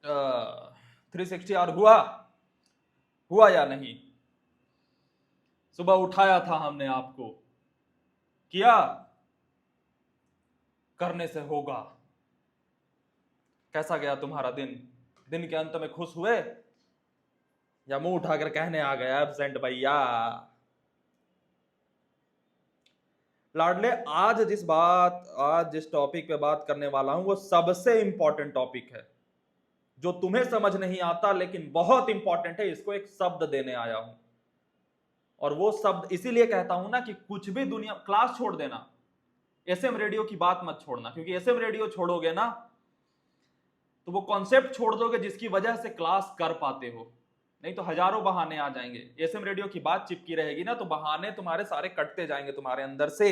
360 हुआ हुआ या नहीं? सुबह उठाया था हमने आपको, किया, करने से होगा। कैसा गया तुम्हारा दिन? दिन के अंत में खुश हुए या मुंह उठाकर कहने आ गए एब्सेंट भैया? लाडले, आज जिस टॉपिक पे बात करने वाला हूं वो सबसे इंपॉर्टेंट टॉपिक है, जो तुम्हें समझ नहीं आता लेकिन बहुत इंपॉर्टेंट है। इसको एक शब्द देने आया हूं, और वो शब्द इसीलिए कहता हूं ना कि कुछ भी दुनिया, क्लास छोड़ देना, एसएम रेडियो की बात मत छोड़ना, क्योंकि एसएम रेडियो छोड़ोगे ना तो वो कॉन्सेप्ट छोड़ दोगे जिसकी वजह से क्लास कर पाते हो। नहीं तो हजारों बहाने आ जाएंगे। एसएम रेडियो की बात चिपकी रहेगी ना तो बहाने तुम्हारे सारे कटते जाएंगे तुम्हारे अंदर से।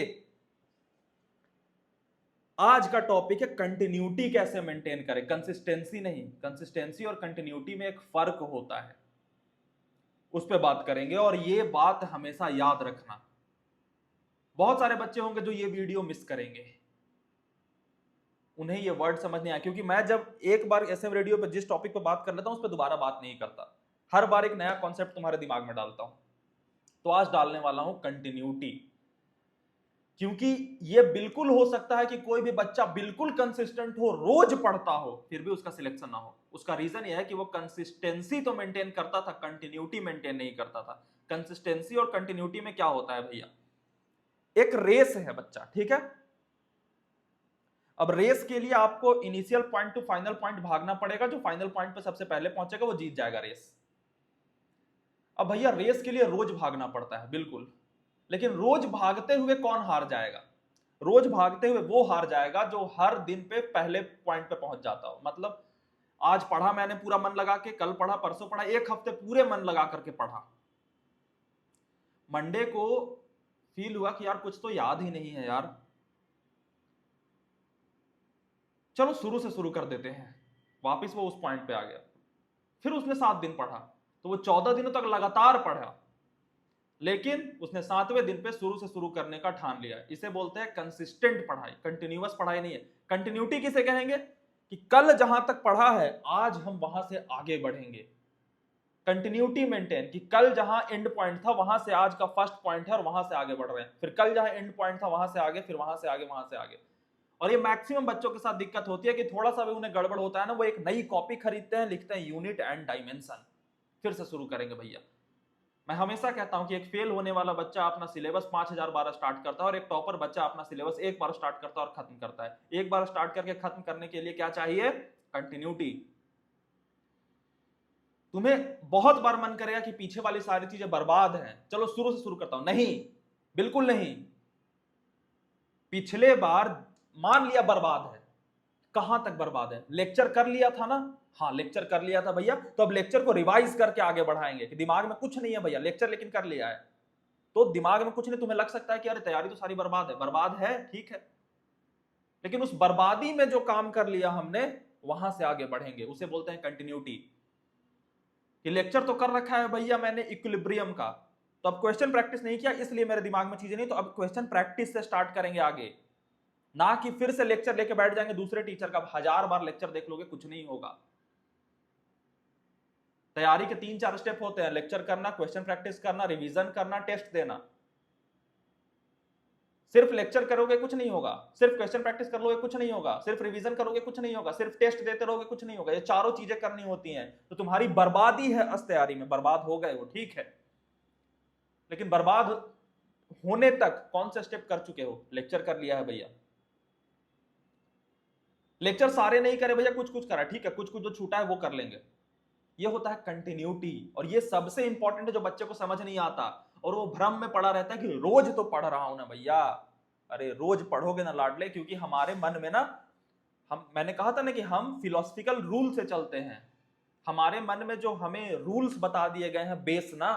आज का टॉपिक है कंटिन्यूटी कैसे मेंटेन करें, कंसिस्टेंसी नहीं। कंसिस्टेंसी और कंटिन्यूटी में एक फर्क होता है, उस पर बात करेंगे। और ये बात हमेशा याद रखना, बहुत सारे बच्चे होंगे जो ये वीडियो मिस करेंगे, उन्हें ये वर्ड समझ नहीं आया। क्योंकि मैं जब एक बार एसएम रेडियो पर जिस टॉपिक पर बात कर लेता हूं उस पर दोबारा बात नहीं करता, हर बार एक नया कॉन्सेप्ट तुम्हारे दिमाग में डालता हूं। तो आज डालने वाला हूं कंटिन्यूटी, क्योंकि ये बिल्कुल हो सकता है कि कोई भी बच्चा बिल्कुल कंसिस्टेंट हो, रोज पढ़ता हो, फिर भी उसका सिलेक्शन ना हो। उसका रीजन यह है कि वो कंसिस्टेंसी तो मेंटेन करता था, कंटिन्यूटी मेंटेन नहीं करता था। कंसिस्टेंसी और कंटिन्यूटी में क्या होता है भैया? एक रेस है बच्चा, ठीक है? अब रेस के लिए आपको initial point two final point भागना पड़ेगा। जो फाइनल पॉइंट पे सबसे पहले पहुंचेगा वो जीत जाएगा रेस। अब भैया रेस के लिए रोज भागना पड़ता है, बिल्कुल, लेकिन रोज भागते हुए कौन हार जाएगा? रोज भागते हुए वो हार जाएगा जो हर दिन पे पहले पॉइंट पे पहुंच जाता हो। मतलब आज पढ़ा मैंने पूरा मन लगा के, कल पढ़ा, परसों पढ़ा, एक हफ्ते पूरे मन लगा करके पढ़ा, मंडे को फील हुआ कि यार कुछ तो याद ही नहीं है यार, चलो शुरू से शुरू कर देते हैं, वापिस वो उस पॉइंट पे आ गया। फिर उसने 7 दिन पढ़ा, तो वो 14 दिनों तक लगातार पढ़ा, लेकिन उसने 7वें दिन पे शुरू से शुरू करने का ठान लिया। इसे बोलते हैं कंसिस्टेंट पढ़ाई, कंटिन्यूअस पढ़ाई नहीं है। कंटिन्यूटी किसे कहेंगे? कि कल जहां तक पढ़ा है आज हम वहां से आगे बढ़ेंगे। कंटिन्यूटी मेंटेन, कि कल जहां एंड पॉइंट था वहां से आज का फर्स्ट पॉइंट है और वहां से आगे बढ़ रहे हैं, फिर कल जहां एंड पॉइंट था वहां से आगे, फिर वहां से आगे, वहां से आगे। और ये मैक्सिमम बच्चों के साथ दिक्कत होती है कि थोड़ा सा भी उन्हें गड़बड़ होता है ना, वो एक नई कॉपी खरीदते हैं, लिखते हैं यूनिट एंड डायमेंशन, फिर से शुरू करेंगे भैया। मैं हमेशा कहता हूं कि एक फेल होने वाला बच्चा अपना सिलेबस 5000 बार स्टार्ट करता है, और एक टॉपर बच्चा अपना सिलेबस एक बार स्टार्ट करता है और खत्म करता है। एक बार स्टार्ट करके खत्म करने के लिए क्या चाहिए? कंटिन्यूटी। तुम्हें बहुत बार मन करेगा कि पीछे वाली सारी चीजें बर्बाद हैं, चलो शुरू से शुरू करता हूं। नहीं, बिल्कुल नहीं। पिछले बार मान लिया बर्बाद है, कहां तक बर्बाद है? लेक्चर कर लिया था ना? हाँ, लेक्चर कर लिया था भैया, तो अब लेक्चर को रिवाइज करके आगे बढ़ाएंगे कि दिमाग में कुछ नहीं है भैया, लेक्चर लेकिन कर लिया है तो दिमाग में कुछ नहीं। तुम्हें लग सकता है कि अरे तैयारी तो सारी बर्बाद है, ठीक है, लेकिन उस बर्बादी में जो काम कर लिया हमने वहां से आगे बढ़ेंगे, उसे बोलते हैं कंटिन्यूटी। कि लेक्चर तो कर रखा है भैया मैंने इक्विलिब्रियम का, तो अब क्वेश्चन प्रैक्टिस नहीं किया इसलिए मेरे दिमाग में चीजें नहीं, तो अब क्वेश्चन प्रैक्टिस से स्टार्ट करेंगे आगे, ना कि फिर से लेक्चर लेके बैठ जाएंगे दूसरे टीचर का। 1000 बार लेक्चर देख लोगे कुछ नहीं होगा। तैयारी के 3-4 स्टेप होते हैं, लेक्चर करना, क्वेश्चन प्रैक्टिस करना, रिवीजन करना, टेस्ट देना। सिर्फ लेक्चर करोगे कुछ नहीं होगा, सिर्फ क्वेश्चन प्रैक्टिस कर लोगे कुछ नहीं होगा, सिर्फ रिवीजन करोगे कुछ नहीं होगा, सिर्फ टेस्ट देते रहोगे कुछ नहीं होगा। ये चारों चीजें करनी होती हैं, तो तुम्हारी बर्बादी है अस तैयारी में। बर्बाद हो गए हो, ठीक है, लेकिन बर्बाद होने तक कौन से स्टेप कर चुके हो? लेक्चर कर लिया है भैया, लेक्चर सारे नहीं करे भैया, कुछ कुछ करा, ठीक है, कुछ कुछ जो छूटा है वो कर लेंगे। ये होता है कंटिन्यूटी, और ये सबसे इंपॉर्टेंट है जो बच्चे को समझ नहीं आता, और वो भ्रम में पड़ा रहता है कि रोज तो पढ़ रहा हूं ना भैया। अरे रोज पढ़ोगे ना लाडले, क्योंकि हमारे मन में ना, मैंने कहा था ना कि हम फिलोसफिकल रूल से चलते हैं। हमारे मन में जो हमें रूल्स बता दिए गए हैं, बेस ना,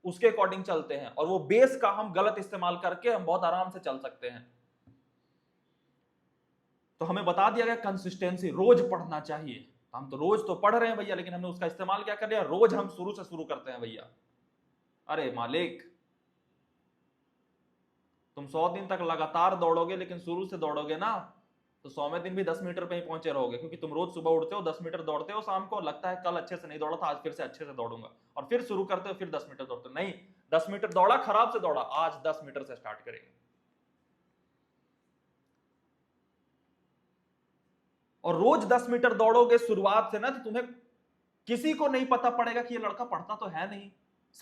उसके अकॉर्डिंग चलते हैं, और वो बेस का हम गलत इस्तेमाल करके हम बहुत आराम से चल सकते हैं। तो हमें बता दिया गया कंसिस्टेंसी, रोज पढ़ना चाहिए। हम तो रोज तो पढ़ रहे हैं भैया, लेकिन हमने उसका इस्तेमाल क्या कर लिया? रोज हम शुरू से शुरू करते हैं भैया। अरे मालिक, तुम 100 दिन तक लगातार दौड़ोगे, लेकिन शुरू से दौड़ोगे ना तो 100वें दिन भी 10 मीटर पे ही पहुंचे रहोगे, क्योंकि तुम रोज सुबह उठते हो, 10 मीटर दौड़ते हो, शाम को लगता है कल अच्छे से नहीं दौड़ा था, आज फिर से अच्छे से दौड़ूंगा, और फिर शुरू करते हो, फिर 10 मीटर दौड़ते हो। नहीं, 10 मीटर दौड़ा, खराब से दौड़ा, आज 10 मीटर से स्टार्ट करेंगे। और रोज 10 मीटर दौड़ोगे शुरुआत से ना, तो तुम्हें किसी को नहीं पता पड़ेगा कि ये लड़का पढ़ता तो है नहीं,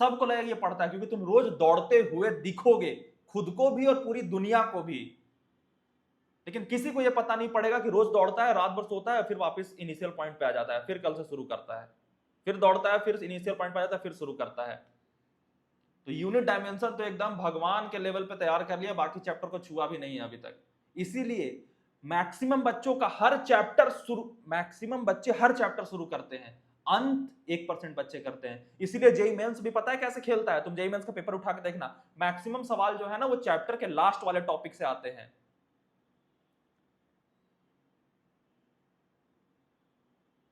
सबको लगेगा ये पढ़ता है, क्योंकि तुम रोज दौड़ते हुए दिखोगे, खुद को भी और पूरी दुनिया को भी। लेकिन किसी को ये पता नहीं पड़ेगा कि रोज दौड़ता है, रात भर सोता है, फिर वापस इनिशियल पॉइंट पे आ जाता है, फिर कल से शुरू करता है, फिर दौड़ता है, फिर इनिशियल पॉइंट पे आ जाता है, फिर शुरू करता है। तो यूनिट डायमेंशन तो एकदम भगवान के लेवल पे तैयार कर लिया, बाकी चैप्टर को छुआ भी नहीं है अभी तक। इसीलिए मैक्सिमम बच्चों का हर चैप्टर शुरू, मैक्सिमम बच्चे हर चैप्टर शुरू करते हैं, अंत 1% बच्चे करते हैं। इसीलिए जेई मेंस भी पता है कैसे खेलता है, तुम जेई मेंस का पेपर उठा के देखना, मैक्सिमम सवाल जो है ना वो चैप्टर के लास्ट वाले टॉपिक से आते हैं।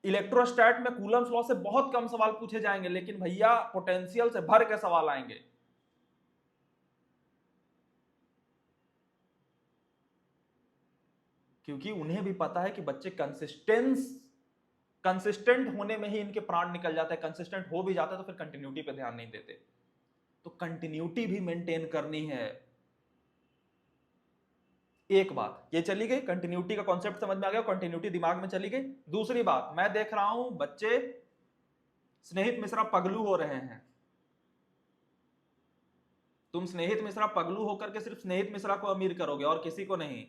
इलेक्ट्रोस्टैट में कूलम्स लॉ से बहुत कम सवाल पूछे जाएंगे, लेकिन भैया पोटेंशियल से भर के सवाल आएंगे। क्योंकि उन्हें भी पता है कि बच्चे कंसिस्टेंट होने में ही इनके प्राण निकल जाते हैं, कंसिस्टेंट हो भी जाते हैं तो फिर कंटिन्यूटी पे ध्यान नहीं देते। तो कंटिन्यूटी भी मेंटेन करनी है। एक बात ये चली गई, कंटिन्यूटी का कॉन्सेप्ट समझ में आ गया, कंटिन्यूटी दिमाग में चली गई। दूसरी बात, मैं देख रहा हूं बच्चे स्नेहित मिश्रा पगलू हो रहे हैं। तुम स्नेहित मिश्रा पगलू होकर के सिर्फ स्नेहित मिश्रा को अमीर करोगे और किसी को नहीं।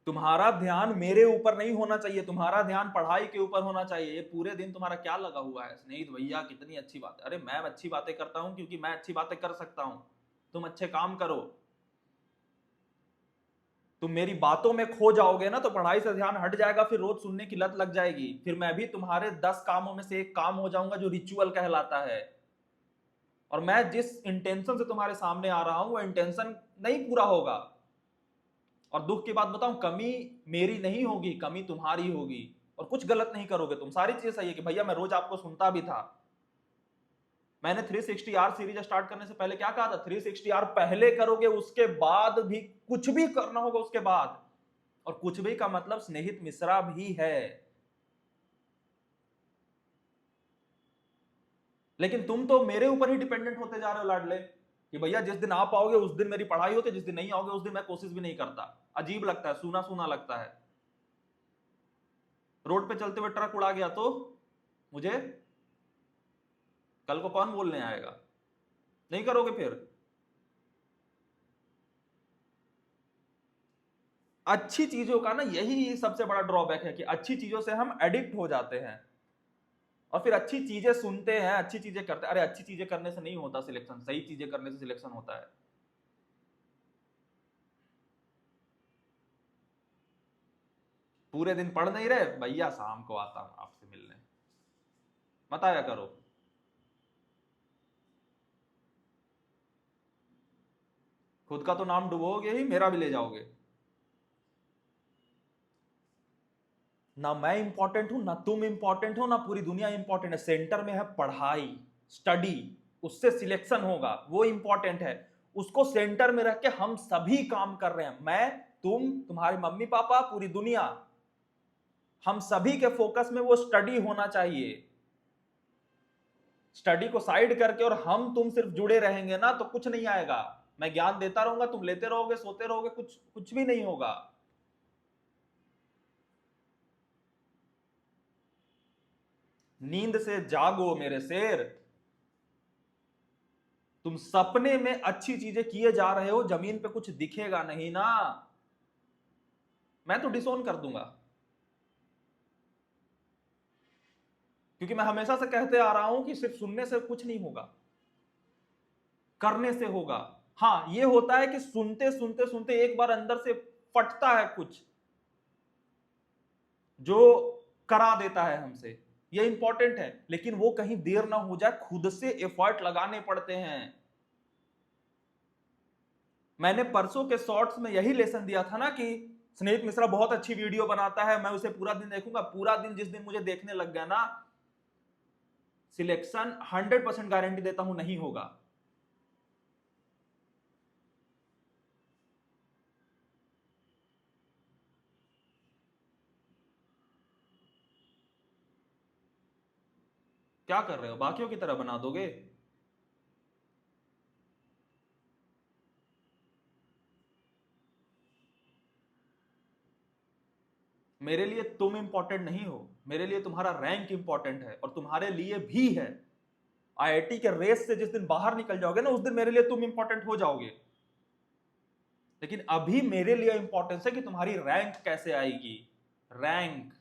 तुम्हारा ध्यान मेरे ऊपर नहीं होना चाहिए, तुम्हारा ध्यान पढ़ाई के ऊपर होना चाहिए। ये पूरे दिन तुम्हारा क्या लगा हुआ है, स्नेहित भैया कितनी अच्छी बात है। अरे मैं अच्छी बातें करता हूं क्योंकि मैं अच्छी बातें कर सकता हूं, तुम अच्छे काम करो। तुम मेरी बातों में खो जाओगे ना तो पढ़ाई से ध्यान हट जाएगा, फिर रोज सुनने की लत लग जाएगी, फिर मैं भी तुम्हारे 10 कामों में से एक काम हो जाऊंगा जो रिचुअल कहलाता है। और मैं जिस इंटेंशन से तुम्हारे सामने आ रहा हूं वो इंटेंशन नहीं पूरा होगा। और दुख की बात बताऊं, कमी मेरी नहीं होगी, कमी तुम्हारी होगी। और कुछ गलत नहीं करोगे तुम, सारी चीजें सही है कि भैया मैं रोज आपको सुनता भी था। मैंने 360R सीरीज स्टार्ट करने से पहले क्या कहा था, 360R पहले करोगे, उसके बाद भी कुछ भी करना होगा उसके बाद। और कुछ भी का मतलब स्नेहित मिश्रा भी है। लेकिन तुम तो मेरे ऊपर ही डिपेंडेंट होते जा रहे हो लाडले, कि भैया जिस दिन आप आओगे उस दिन मेरी पढ़ाई होती है, जिस दिन नहीं आओगे उस दिन मैं कोशिश भी नहीं करता। अजीब लगता है, सूना सूना लगता है। रोड पे चलते हुए ट्रक उड़ा गया तो मुझे कल को कौन बोलने आएगा? नहीं करोगे फिर। अच्छी चीजों का ना यही सबसे बड़ा ड्रॉबैक है कि अच्छी चीजों से हम एडिक्ट हो जाते हैं और फिर अच्छी चीजें सुनते हैं, अच्छी चीजें करते हैं। अरे अच्छी चीजें करने से नहीं होता सिलेक्शन, सही चीजें करने से सिलेक्शन होता है। पूरे दिन पढ़ नहीं रहे भैया, शाम को आता हूं आपसे मिलने, मत आया करो। खुद का तो नाम डुबोगे ही, मेरा भी ले जाओगे। ना मैं इंपॉर्टेंट हूं, ना तुम इंपॉर्टेंट हो, ना पूरी दुनिया इंपॉर्टेंट है। सेंटर में है पढ़ाई, स्टडी, उससे सिलेक्शन होगा, वो इंपॉर्टेंट है। उसको सेंटर में रख के हम सभी काम कर रहे हैं, मैं, तुम, तुम्हारे मम्मी पापा, पूरी दुनिया, हम सभी के फोकस में वो स्टडी होना चाहिए। स्टडी को साइड करके और हम तुम सिर्फ जुड़े रहेंगे ना तो कुछ नहीं आएगा। मैं ज्ञान देता रहूंगा, तुम लेते रहोगे, सोते रहोगे, कुछ कुछ भी नहीं होगा। नींद से जागो मेरे शेर। तुम सपने में अच्छी चीजें किए जा रहे हो, जमीन पे कुछ दिखेगा नहीं ना, मैं तो डिसोन कर दूंगा। क्योंकि मैं हमेशा से कहते आ रहा हूं कि सिर्फ सुनने से कुछ नहीं होगा, करने से होगा। हाँ ये होता है कि सुनते सुनते सुनते एक बार अंदर से फटता है कुछ जो करा देता है हमसे, ये इंपॉर्टेंट है। लेकिन वो कहीं देर ना हो जाए, खुद से एफर्ट लगाने पड़ते हैं। मैंने परसों के शॉर्ट्स में यही लेसन दिया था ना कि स्नेहित मिश्रा बहुत अच्छी वीडियो बनाता है, मैं उसे पूरा दिन देखूंगा। पूरा दिन जिस दिन मुझे देखने लग गया ना, सिलेक्शन 100% गारंटी देता हूं नहीं होगा। क्या कर रहे हो, बाकियों की तरह बना दोगे? मेरे लिए तुम इंपॉर्टेंट नहीं हो, मेरे लिए तुम्हारा रैंक इंपॉर्टेंट है, और तुम्हारे लिए भी है। आईआईटी के रेस से जिस दिन बाहर निकल जाओगे ना, उस दिन मेरे लिए तुम इंपॉर्टेंट हो जाओगे। लेकिन अभी मेरे लिए इंपॉर्टेंस है कि तुम्हारी रैंक कैसे आएगी, रैंक।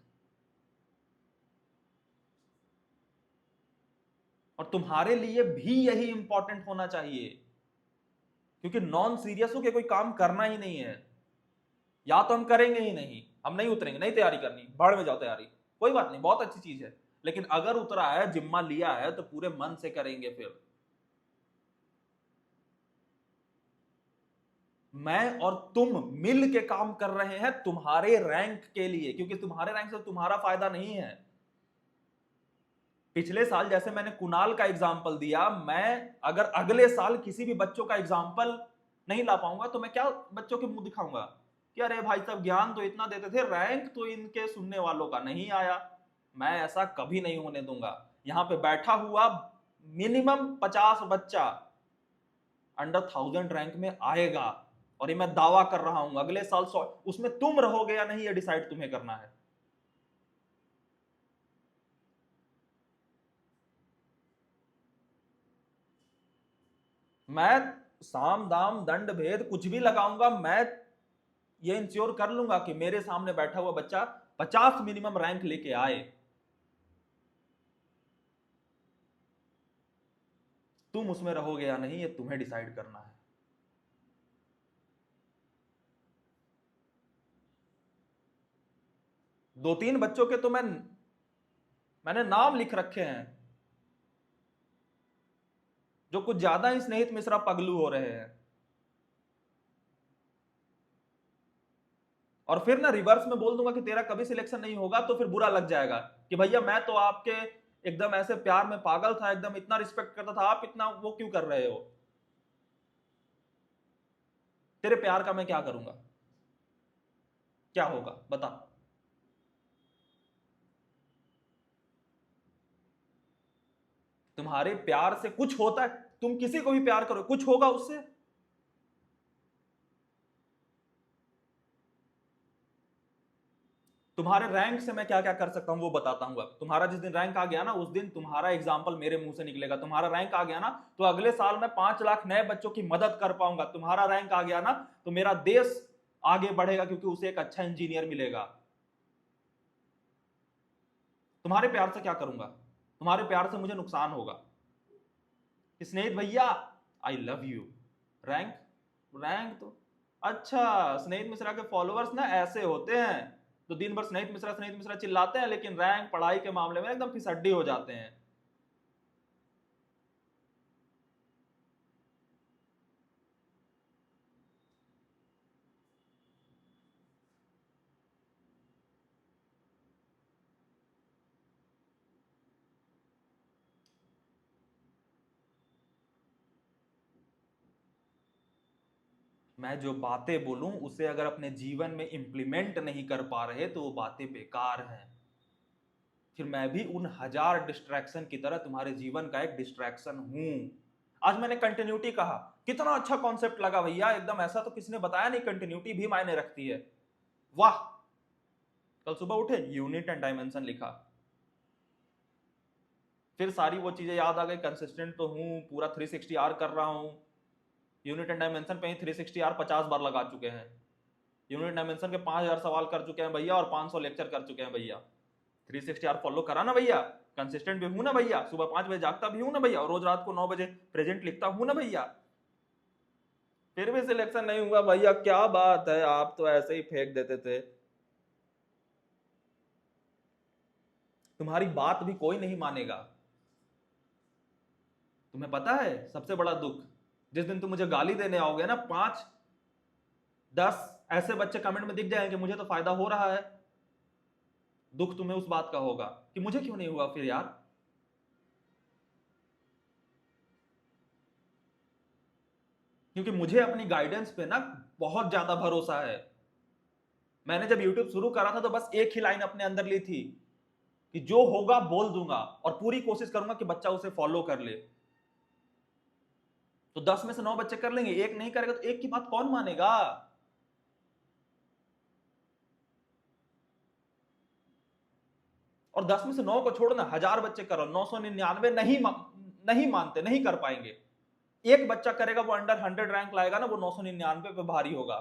और तुम्हारे लिए भी यही इंपॉर्टेंट होना चाहिए, क्योंकि नॉन सीरियस हो के कोई काम करना ही नहीं है। या तो हम करेंगे ही नहीं, हम नहीं उतरेंगे, नहीं तैयारी करनी, भाड़ में जाओ तैयारी, कोई बात नहीं, बहुत अच्छी चीज है। लेकिन अगर उतरा है, जिम्मा लिया है, तो पूरे मन से करेंगे। फिर मैं और तुम मिल के काम कर रहे हैं तुम्हारे रैंक के लिए, क्योंकि तुम्हारे रैंक से तुम्हारा फायदा नहीं है। पिछले साल जैसे मैंने कुणाल का एग्जाम्पल दिया, मैं अगर अगले साल किसी भी बच्चों का एग्जाम्पल नहीं ला पाऊंगा तो मैं क्या बच्चों के मुंह दिखाऊंगा कि अरे भाई साहब ज्ञान तो इतना देते थे, रैंक तो इनके सुनने वालों का नहीं आया। मैं ऐसा कभी नहीं होने दूंगा। यहां पे बैठा हुआ मिनिमम 50 बच्चा अंडर 1000 रैंक में आएगा, और ये मैं दावा कर रहा हूं। अगले साल 100, उसमें तुम रहोगे या नहीं ये डिसाइड तुम्हें करना है। मैं साम दाम दंड भेद कुछ भी लगाऊंगा, मैं ये इंश्योर कर लूंगा कि मेरे सामने बैठा हुआ बच्चा 50 मिनिमम रैंक लेके आए। तुम उसमें रहोगे या नहीं ये तुम्हें डिसाइड करना है। दो तीन बच्चों के तो मैंने नाम लिख रखे हैं, जो कुछ ज्यादा ही स्नेहित मिश्रा पगलू हो रहे हैं। और फिर ना रिवर्स में बोल दूंगा कि तेरा कभी सिलेक्शन नहीं होगा, तो फिर बुरा लग जाएगा कि भैया मैं तो आपके एकदम ऐसे प्यार में पागल था, एकदम इतना रिस्पेक्ट करता था, आप इतना वो क्यों कर रहे हो? तेरे प्यार का मैं क्या करूंगा? क्या होगा बता? तुम्हारे प्यार से कुछ होता है? तुम किसी को भी प्यार करो, कुछ होगा उससे? तुम्हारे रैंक से मैं क्या क्या कर सकता हूं वो बताता हूं। अब तुम्हारा जिस दिन रैंक आ गया ना, उस दिन तुम्हारा एग्जाम्पल मेरे मुंह से निकलेगा। तुम्हारा रैंक आ गया ना, तो अगले साल मैं 5 लाख नए बच्चों की मदद कर पाऊंगा। तुम्हारा रैंक आ गया ना, तो मेरा देश आगे बढ़ेगा, क्योंकि उसे एक अच्छा इंजीनियर मिलेगा। तुम्हारे प्यार से क्या करूंगा? तुम्हारे प्यार से मुझे नुकसान होगा। स्नेहित भैया I love you. Rank, rank तो अच्छा, स्नेहित मिश्रा के फॉलोअर्स ना ऐसे होते हैं, तो दिन भर स्नेहित मिश्रा चिल्लाते हैं, लेकिन रैंक पढ़ाई के मामले में एकदम फिसड्डी हो जाते हैं। मैं जो बातें बोलूं उसे अगर अपने जीवन में इंप्लीमेंट नहीं कर पा रहे तो वो बातें बेकार हैं। फिर मैं भी उन हजार डिस्ट्रैक्शन की तरह तुम्हारे जीवन का एक डिस्ट्रैक्शन हूं। आज मैंने कंटिन्यूटी कहा, कितना अच्छा कॉन्सेप्ट लगा भैया, एकदम ऐसा तो किसी ने बताया नहीं, कंटिन्यूटी भी मायने रखती है। वाह। कल सुबह उठे, यूनिट एंड डायमेंशन लिखा, फिर सारी वो चीजें याद आ गई। कंसिस्टेंट तो हूं, पूरा 360 आर कर रहा हूं। यूनिट एंड डायमेंशन पे ही 360 आर 50 बार लगा चुके हैं। यूनिट डायमेंशन के 5000 सवाल कर चुके हैं भैया, और 500 लेक्चर कर चुके हैं भैया। 360 आर फॉलो करा ना भैया, कंसिस्टेंट भी हूं ना भैया, सुबह 5 बजे जागता भी हूं ना भैया, और रोज रात को 9 बजे प्रेजेंट लिखता हूं ना भैया। फिर भी सिलेक्शन नहीं हुआ भैया, क्या बात है, आप तो ऐसे ही फेंक देते थे। तुम्हारी बात भी कोई नहीं मानेगा। तुम्हें पता है सबसे बड़ा दुख, जिस दिन तुम मुझे गाली देने आओगे ना, 5-10 ऐसे बच्चे कमेंट में दिख जाएंगे मुझे तो फायदा हो रहा है, दुख तुम्हें उस बात का होगा कि मुझे क्यों नहीं हुआ फिर यार। क्योंकि मुझे अपनी गाइडेंस पे ना बहुत ज्यादा भरोसा है। मैंने जब YouTube शुरू करा था तो बस एक ही लाइन अपने अंदर ली थी, कि जो होगा बोल दूंगा और पूरी कोशिश करूंगा कि बच्चा उसे फॉलो कर ले। तो 10 में से 9 बच्चे कर लेंगे, एक नहीं करेगा तो एक की बात कौन मानेगा? और 10 में से 9 को छोड़ना, 1000 बच्चे करो, 999 नहीं मानते, नहीं कर पाएंगे। एक बच्चा करेगा, वो अंडर 100 रैंक लाएगा ना, वो 999 पे भारी होगा।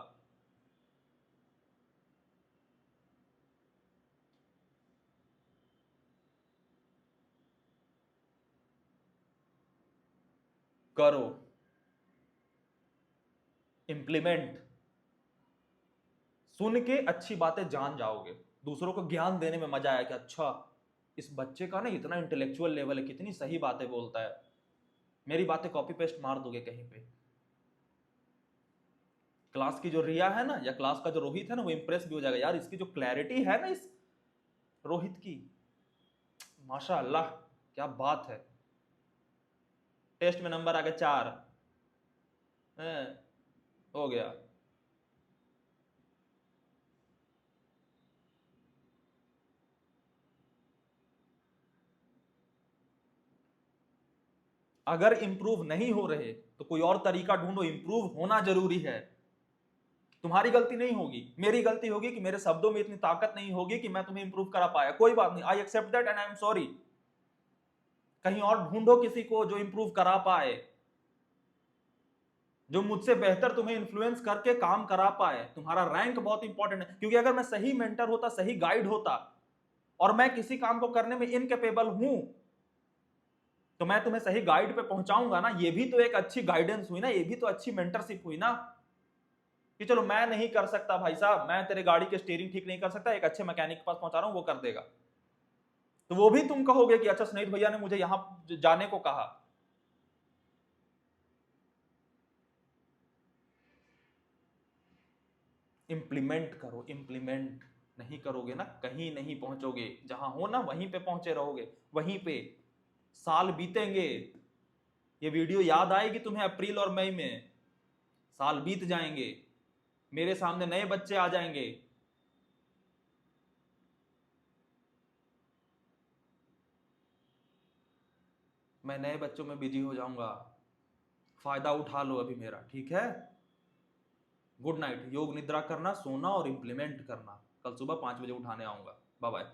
करो, इंप्लीमेंट, सुन के अच्छी बातें जान जाओगे, दूसरों को ज्ञान देने में मजा आया कि अच्छा इस बच्चे का ना इतना इंटेलेक्चुअल लेवल है, कितनी सही बातें बोलता है। मेरी बातें कॉपी पेस्ट मार दोगे कहीं पे। क्लास की जो रिया है ना, या क्लास का जो रोहित है ना, वो इंप्रेस भी हो जाएगा, यार इसकी जो क्लैरिटी है ना इस रोहित की, माशाअल्लाह क्या बात है। टेस्ट में नंबर आ गया 4, हो गया। अगर इंप्रूव नहीं हो रहे तो कोई और तरीका ढूंढो, इंप्रूव होना जरूरी है। तुम्हारी गलती नहीं होगी, मेरी गलती होगी कि मेरे शब्दों में इतनी ताकत नहीं होगी कि मैं तुम्हें इंप्रूव करा पाया। कोई बात नहीं, I accept that and I am sorry. कहीं और ढूंढो किसी को जो इंप्रूव करा पाए, जो मुझसे बेहतर तुम्हें इन्फ्लुएंस करके काम करा पाए। तुम्हारा रैंक बहुत इंपॉर्टेंट है, क्योंकि अगर मैं सही मेंटर होता, सही गाइड होता, और मैं किसी काम को करने में इनकेपेबल हूं, तो मैं तुम्हें सही गाइड पे पहुंचाऊंगा ना। ये भी तो एक अच्छी गाइडेंस हुई ना, ये भी तो अच्छी मेंटरशिप हुई ना। कि चलो मैं नहीं कर सकता भाई साहब, मैं तेरे गाड़ी के स्टीयरिंग ठीक नहीं कर सकता, एक अच्छे मैकेनिक के पास पहुंचा रहा हूं, वो कर देगा। तो वो भी तुम कहोगे कि अच्छा सुनील भैया ने मुझे यहां जाने को कहा। इंप्लीमेंट करो, इंप्लीमेंट। नहीं करोगे ना, कहीं नहीं पहुंचोगे। जहां हो ना वहीं पे पहुंचे रहोगे, वहीं पे। साल बीतेंगे, ये वीडियो याद आएगी तुम्हें अप्रैल और मई में, साल बीत जाएंगे, मेरे सामने नए बच्चे आ जाएंगे। मैं नए बच्चों में बिजी हो जाऊंगा। फायदा उठा लो अभी मेरा, ठीक है? Good night. योग निद्रा करना, सोना और इंप्लीमेंट करना। कल सुबह 5 बजे उठाने आऊंगा। Bye bye.